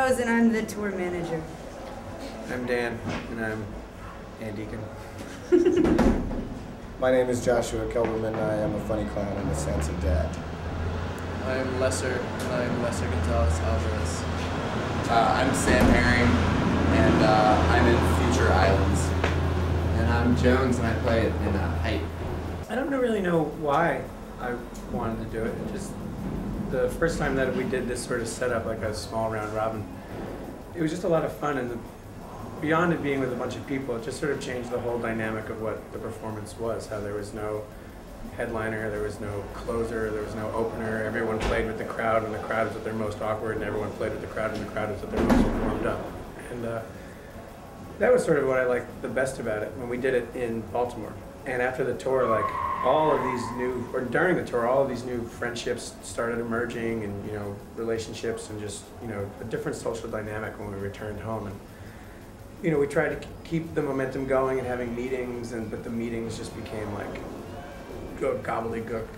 Rose, and I'm the tour manager. I'm Dan, and I'm Andy Deacon. My name is Joshua Kelberman. I am a funny clown and a sense of dad. I'm Lesser, and I'm Lesser Gonzalez Alvarez. I'm Sam Herring, and I'm in Future Islands. And I'm Jones, and I play in Hype. I don't really know why I wanted to do it. Just the first time that we did this sort of setup, like a small round robin, it was just a lot of fun, and beyond it being with a bunch of people, it just sort of changed the whole dynamic of what the performance was, how there was no headliner, there was no closer, there was no opener. Everyone played with the crowd, and the crowd was at their most awkward, and everyone played with the crowd, and the crowd was at their most warmed up. And that was sort of what I liked the best about it when we did it in Baltimore. And after the tour, like all of these new, or during the tour, all of these new friendships started emerging, and relationships, and just a different social dynamic when we returned home. And we tried to keep the momentum going and having meetings, but the meetings just became like a gobbledygook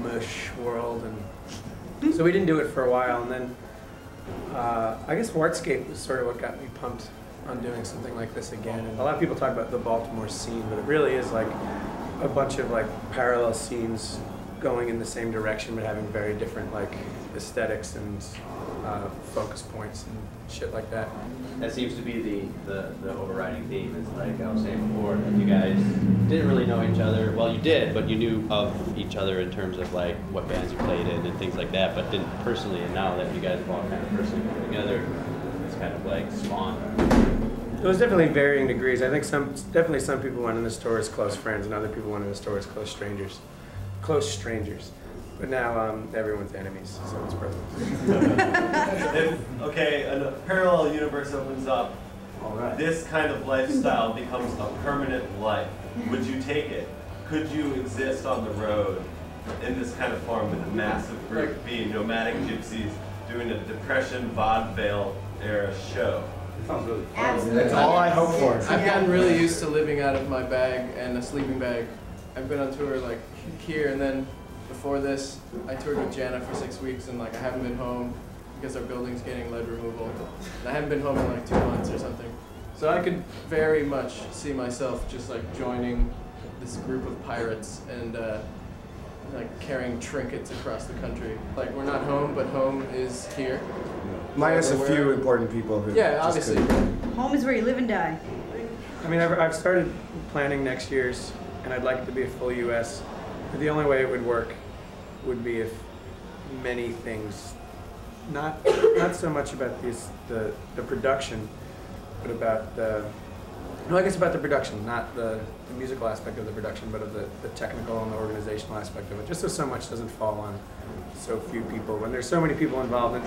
mush world, and so we didn't do it for a while. And then I guess Wartscape was sort of what got me pumped on doing something like this again. And a lot of people talk about the Baltimore scene, but it really is like a bunch of like parallel scenes going in the same direction, but having very different like aesthetics and focus points and shit like that. That seems to be the overriding theme. Is like I was saying before, that you guys didn't really know each other. Well, you did, but you knew of each other in terms of like what bands you played in and things like that, but didn't personally. And now that you guys have all kind of personally come together, it's kind of like spawned. It was definitely varying degrees. I think definitely some people went in this tour as close friends, and other people went in this tour as close strangers. But now everyone's enemies, so it's perfect. Okay, a parallel universe opens up. All right. This kind of lifestyle becomes a permanent life. Would you take it? Could you exist on the road in this kind of form with a massive group, being nomadic gypsies, doing a Depression vaudeville era show? Sounds really fun. That's all I hope for. I've gotten really used to living out of my bag and a sleeping bag. I've been on tour like here, and then before this, I toured with Jana for 6 weeks, and like I haven't been home because our building's getting lead removal, and I haven't been home in like 2 months or something. So I could very much see myself just like joining this group of pirates and like carrying trinkets across the country. Like we're not home, but home is here. Minus a few important people who. Yeah, obviously. Home is where you live and die. I mean, I've started planning next year's, and I'd like it to be a full U.S. But the only way it would work would be if many things, not so much about the production, but about the production, not the musical aspect of the production, but of the technical and the organizational aspect of it. Just so much doesn't fall on so few people. When there's so many people involved, and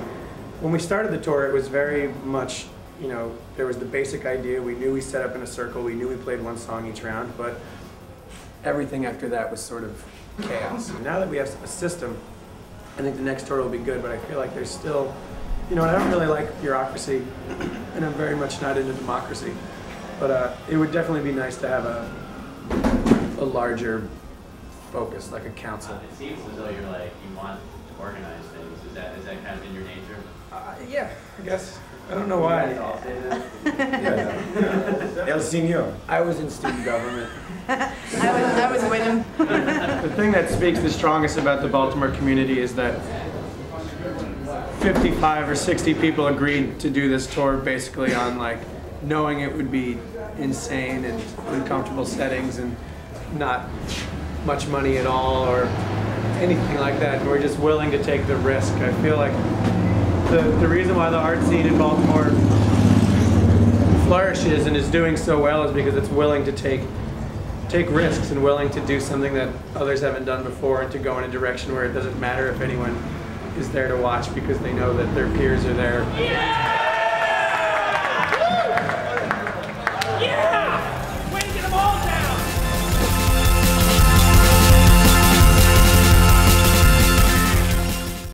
when we started the tour, it was very much, there was the basic idea. We knew we set up in a circle. We knew we played one song each round, but everything after that was sort of chaos. And now that we have a system, I think the next tour will be good, but I feel like there's still, and I don't really like bureaucracy, and I'm very much not into democracy, but it would definitely be nice to have a larger focus, like a council. It seems as though you want to organize things. Is that kind of in your nature? Yeah, I guess. I don't know why. El Señor. I was in student government. I was with him. The thing that speaks the strongest about the Baltimore community is that 55 or 60 people agreed to do this tour basically on like knowing it would be insane and uncomfortable settings and not much money at all or anything like that. And we're just willing to take the risk. I feel like the reason why the art scene in Baltimore flourishes and is doing so well is because it's willing to take risks and willing to do something that others haven't done before, and to go in a direction where it doesn't matter if anyone is there to watch because they know that their peers are there